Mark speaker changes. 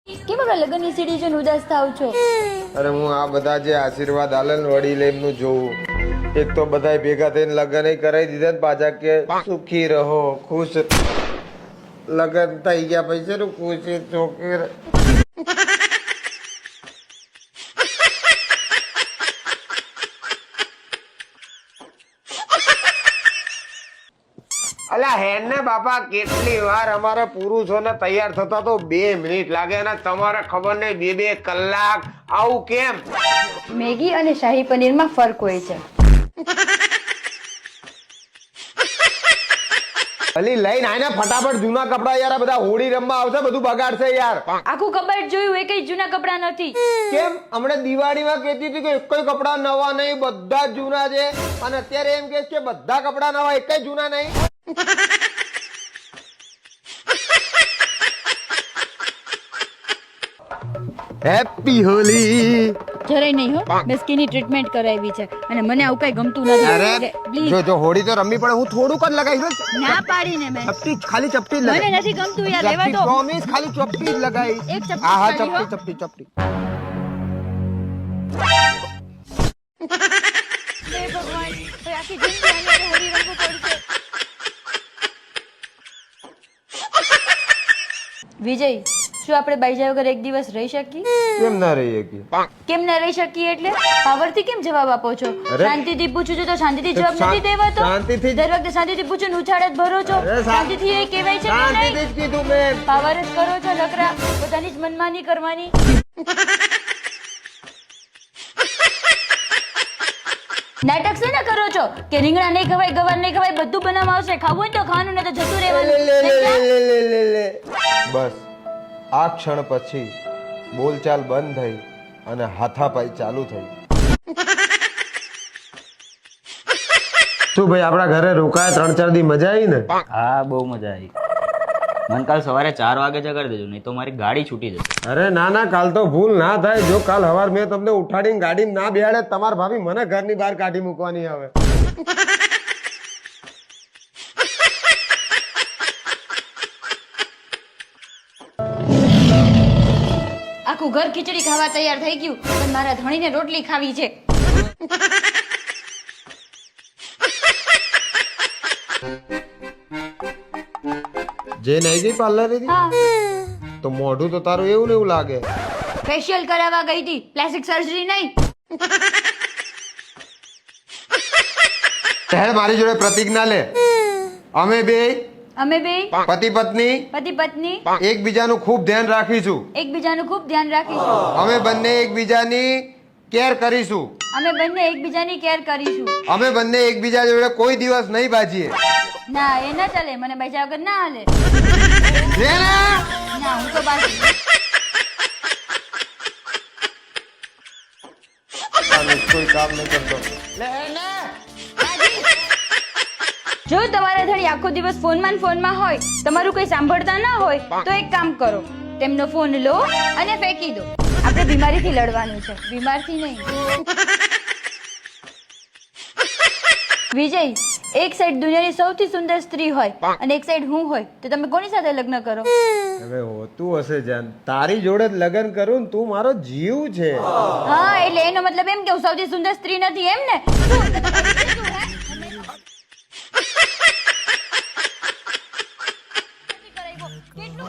Speaker 1: કેમ આપણા લગ્નની સીડી જોઈને ઉદાસ થાવ છો?
Speaker 2: અરે હું આ બધા જે આશીર્વાદ આલે ને વડીલ એમનું જોવું. એક તો બધાય ભેગા થઈને લગ્ન કરાવી દીધા ને પાછા કે સુખી રહો ખુશ. લગ્ન થઈ ગયા પછી નું ખુશી ચોકે. અલા હેડ ને બાપા, કેટલી વાર અમારે પુરુષોને તૈયાર થતા તો 2 મિનિટ લાગે અને તમારે ખબર નહીં 2 કલાક. આવું કેમ?
Speaker 1: મેગી અને શાહી પનીરમાં ફરક હોય છે.
Speaker 2: અલી લઈને આને ફટાફટ જૂના કપડા. યાર આ બધા હોળી રમવા આવશે, બધું બગાડશે યાર.
Speaker 1: આખું કબાટ જોયું, એકય જૂના કપડા નથી.
Speaker 2: કેમ હમણાં દિવાળીમાં કહેતી હતી કે એકય કપડા નવા નહીં, બધા જ જૂના છે, અને અત્યારે એમ કહે કે બધા કપડા નવા એકય જૂના નહીં. હેપી હોલી.
Speaker 1: જરાય નહીં હો, મેં સ્કિનની ટ્રીટમેન્ટ કરાવી છે અને મને આવું કઈ ગમતું નથી.
Speaker 2: અરે
Speaker 1: પ્લીઝ
Speaker 2: જો હોળી તો રમવી પડે, હું થોડુંક જ લગાવીશ.
Speaker 1: ના પાડીને મેં.
Speaker 2: ચપટી ખાલી ચપટી જ
Speaker 1: મને નથી ગમતું યાર, લેવા દો.
Speaker 2: પ્રોમિસ ખાલી ચપટી જ લગાવી.
Speaker 1: એક ચપટી
Speaker 2: હા હા
Speaker 1: ખાલી, હો.
Speaker 2: ચપટી ચપટી.
Speaker 1: હે ભગવાન, હવે આખી જિંદગી આને તો હોળી રમવું પડશે. વિજય, શું આપણે બાઈજા વગર એક દિવસ રહી શકીએ?
Speaker 2: કેમ ના રહી શકીએ?
Speaker 1: કેમ ના રહી શકીએ એટલે પાવરથી કેમ જવાબ આપો છો?
Speaker 2: અરે.
Speaker 1: શાંતિથી પૂછું છું તો શાંતિથી જવાબ
Speaker 2: શા-
Speaker 1: નથી દેવાતો.
Speaker 2: શાંતિથી જ-
Speaker 1: દર વખતે શાંતિથી પૂછું ને ઉછાળ જ ભરો છો.
Speaker 2: અરે
Speaker 1: શાંતિથી એ કહેવાય છે કે
Speaker 2: શાંતિથી
Speaker 1: નહીં?
Speaker 2: જ કીધું મેં.
Speaker 1: પાવર જ કરો છો નકરા, પોતાની જ મનમાની કરવાની. નાટક છે ને કરો છો કે રીંગણા નહીં ખવાય, ગવાર નહીં ખવાય, બધું બનાવવામાં આવશે. ખાવું હોય તો ખાવાનું, ને તો જતું
Speaker 2: લે,
Speaker 1: રહેવાનું.
Speaker 2: લે, લે,
Speaker 1: સમજ્યા?
Speaker 2: લે, લે, લે, લે. બસ આ ક્ષણ પછી બોલચાલ બંધ થઈ અને હાથાપાઈ ચાલુ થઈ. શું ભાઈ આપણા ઘરે રોકાયા 3-4 દી મજા આવી ને?
Speaker 3: હા બહુ મજા આવી. મને કાલ સવારે 4 વાગે જગાડી દેજો, નહીં તો મારી ગાડી છૂટી જશે.
Speaker 2: અરે ના ના, કાલ તો ભૂલ ના થાય. જો કાલ હવાર મેં તમને ઉઠાડીને ગાડીમાં ના બેહાડે, તમાર ભાભી મને ઘરની બહાર કાઢી મૂકવાની આવે.
Speaker 1: આખું ઘર ખીચડી ખાવા તૈયાર થઈ ગયું, પણ મારા ધણીને રોટલી ખાવી છે.
Speaker 2: જે નહીં ગઈ પાર્લર
Speaker 1: હા,
Speaker 2: તો મોઢું તો તારું એવું ને એવું લાગે.
Speaker 1: ફેશિયલ કરાવવા ગઈ હતી, પ્લાસ્ટિક સર્જરી નહીં.
Speaker 2: હેડ મારી જોડે પ્રતિજ્ઞા લે. અમે બે
Speaker 1: અમે બે
Speaker 2: પતિ પત્ની
Speaker 1: પતિ પત્ની
Speaker 2: એકબીજાનું ખૂબ ધ્યાન રાખીશું.
Speaker 1: એકબીજાનું ખૂબ ધ્યાન રાખીશું.
Speaker 2: અમે બંને એકબીજાની કેર કરીશું.
Speaker 1: અમે બંને એકબીજાની કેર કરીશું.
Speaker 2: અમે બંને એકબીજા જોડે કોઈ દિવસ નહીં બાજીએ.
Speaker 1: ના, એ ના ચાલે, મને બચા વગર ના હાલે.
Speaker 2: છે ને?
Speaker 1: ના, હું તો બાકી.
Speaker 2: આનું કોઈ કામ નહીં કરતો.
Speaker 1: જો તમારા ધણી આખો દિવસ ફોનમાં ને ફોનમાં હોય, તમારું કઈ સાંભળતા ના હોય, તો એક કામ કરો, તેમનો ફોન લો અને ફેંકી દો. આપણે બીમારીથી લડવાનું છે, બીમારથી નહીં. વિજય, એક સાઈડ દુનિયાની સૌથી સુંદર સ્ત્રી હોય અને એક સાઈડ હું હોય, તો તમે કોની સાથે લગ્ન કરો?
Speaker 2: હવે હોતું હશે જાન, તારી જોડે જ લગ્ન કરું ને, તું મારો જીવ છે.
Speaker 1: હા, એટલે એનો મતલબ એમ કે હું સૌથી સુંદર સ્ત્રી નથી એમ ને? શું? કેટલું